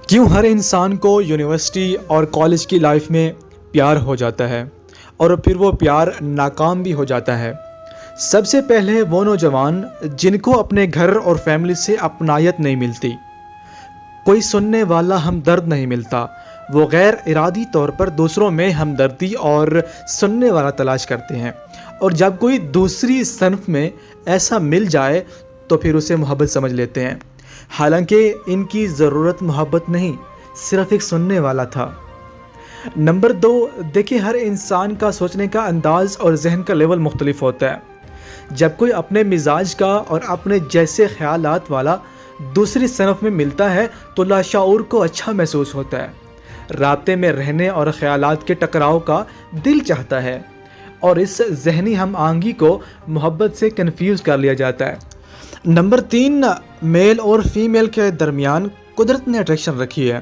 کیوں ہر انسان کو یونیورسٹی اور کالج کی لائف میں پیار ہو جاتا ہے اور پھر وہ پیار ناکام بھی ہو جاتا ہے؟ سب سے پہلے وہ نوجوان جن کو اپنے گھر اور فیملی سے اپنائیت نہیں ملتی، کوئی سننے والا ہمدرد نہیں ملتا، وہ غیر ارادی طور پر دوسروں میں ہمدردی اور سننے والا تلاش کرتے ہیں، اور جب کوئی دوسری صنف میں ایسا مل جائے تو پھر اسے محبت سمجھ لیتے ہیں، حالانکہ ان کی ضرورت محبت نہیں، صرف ایک سننے والا تھا۔ نمبر 2، دیکھیں، ہر انسان کا سوچنے کا انداز اور ذہن کا لیول مختلف ہوتا ہے۔ جب کوئی اپنے مزاج کا اور اپنے جیسے خیالات والا دوسری صنف میں ملتا ہے تو لاشعور کو اچھا محسوس ہوتا ہے، رابطے میں رہنے اور خیالات کے ٹکراؤ کا دل چاہتا ہے، اور اس ذہنی ہم آہنگی کو محبت سے کنفیوز کر لیا جاتا ہے۔ نمبر 3، میل اور فیمیل کے درمیان قدرت نے اٹریکشن رکھی ہے۔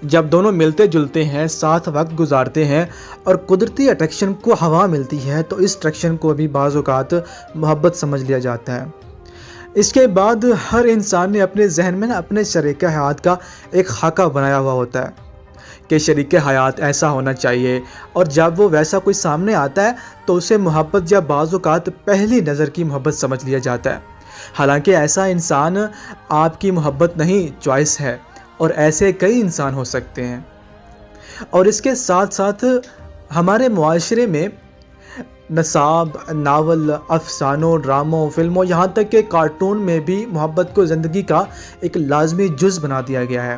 جب دونوں ملتے جلتے ہیں، ساتھ وقت گزارتے ہیں اور قدرتی اٹریکشن کو ہوا ملتی ہے تو اس اٹریکشن کو بھی بعض اوقات محبت سمجھ لیا جاتا ہے۔ اس کے بعد ہر انسان نے اپنے ذہن میں اپنے شریک حیات کا ایک خاکہ بنایا ہوا ہوتا ہے کہ شریک حیات ایسا ہونا چاہیے، اور جب وہ ویسا کوئی سامنے آتا ہے تو اسے محبت یا بعض اوقات پہلی نظر کی محبت سمجھ لیا جاتا ہے، حالانکہ ایسا انسان آپ کی محبت نہیں، چوائس ہے، اور ایسے کئی انسان ہو سکتے ہیں۔ اور اس کے ساتھ ساتھ ہمارے معاشرے میں نصاب، ناول، افسانوں، ڈراموں، فلموں، یہاں تک کہ کارٹون میں بھی محبت کو زندگی کا ایک لازمی جز بنا دیا گیا ہے۔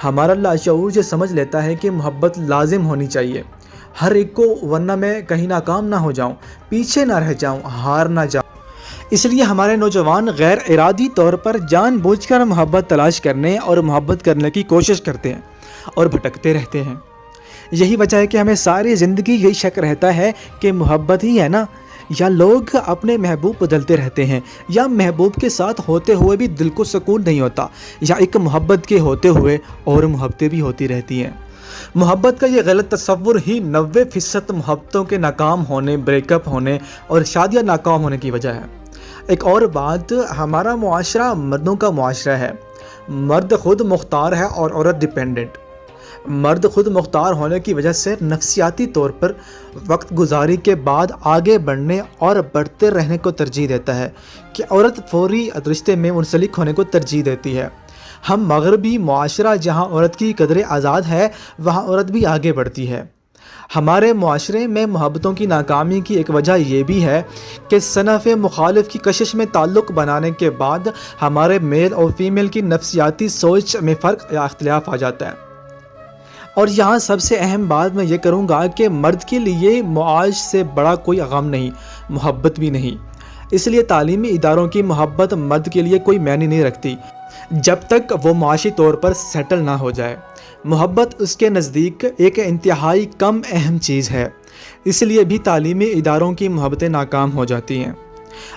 ہمارا لاشعور یہ سمجھ لیتا ہے کہ محبت لازم ہونی چاہیے ہر ایک کو، ورنہ میں کہیں ناکام نہ ہو جاؤں، پیچھے نہ رہ جاؤں، ہار نہ جاؤں۔ اس لیے ہمارے نوجوان غیر ارادی طور پر جان بوجھ کر محبت تلاش کرنے اور محبت کرنے کی کوشش کرتے ہیں اور بھٹکتے رہتے ہیں۔ یہی وجہ ہے کہ ہمیں ساری زندگی یہی شک رہتا ہے کہ محبت ہی ہے نا، یا لوگ اپنے محبوب بدلتے رہتے ہیں، یا محبوب کے ساتھ ہوتے ہوئے بھی دل کو سکون نہیں ہوتا، یا ایک محبت کے ہوتے ہوئے اور محبتیں بھی ہوتی رہتی ہیں۔ محبت کا یہ غلط تصور ہی 90% محبتوں کے ناکام ہونے، بریک اپ ہونے اور شادیاں ناکام ہونے کی وجہ ہے۔ ایک اور بات، ہمارا معاشرہ مردوں کا معاشرہ ہے۔ مرد خود مختار ہے اور عورت ڈیپینڈنٹ۔ مرد خود مختار ہونے کی وجہ سے نفسیاتی طور پر وقت گزاری کے بعد آگے بڑھنے اور بڑھتے رہنے کو ترجیح دیتا ہے کہ عورت فوری رشتے میں منسلک ہونے کو ترجیح دیتی ہے۔ ہم مغربی معاشرہ جہاں عورت کی قدر آزاد ہے، وہاں عورت بھی آگے بڑھتی ہے۔ ہمارے معاشرے میں محبتوں کی ناکامی کی ایک وجہ یہ بھی ہے کہ صنف مخالف کی کشش میں تعلق بنانے کے بعد ہمارے میل اور فیمیل کی نفسیاتی سوچ میں فرق یا اختلاف آ جاتا ہے۔ اور یہاں سب سے اہم بات میں یہ کروں گا کہ مرد کے لیے معاش سے بڑا کوئی غم نہیں، محبت بھی نہیں۔ اس لیے تعلیمی اداروں کی محبت مرد کے لیے کوئی معنی نہیں رکھتی جب تک وہ معاشی طور پر سیٹل نہ ہو جائے۔ محبت اس کے نزدیک ایک انتہائی کم اہم چیز ہے، اس لیے بھی تعلیمی اداروں کی محبتیں ناکام ہو جاتی ہیں۔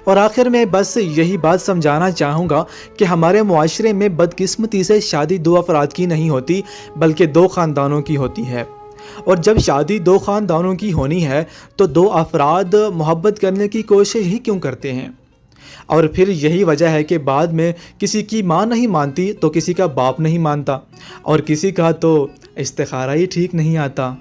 اور آخر میں بس یہی بات سمجھانا چاہوں گا کہ ہمارے معاشرے میں بدقسمتی سے شادی 2 افراد کی نہیں ہوتی بلکہ 2 خاندانوں کی ہوتی ہے، اور جب شادی 2 خاندانوں کی ہونی ہے تو 2 افراد محبت کرنے کی کوشش ہی کیوں کرتے ہیں؟ اور پھر یہی وجہ ہے کہ بعد میں کسی کی ماں نہیں مانتی تو کسی کا باپ نہیں مانتا، اور کسی کا تو استخارہ ہی ٹھیک نہیں آتا۔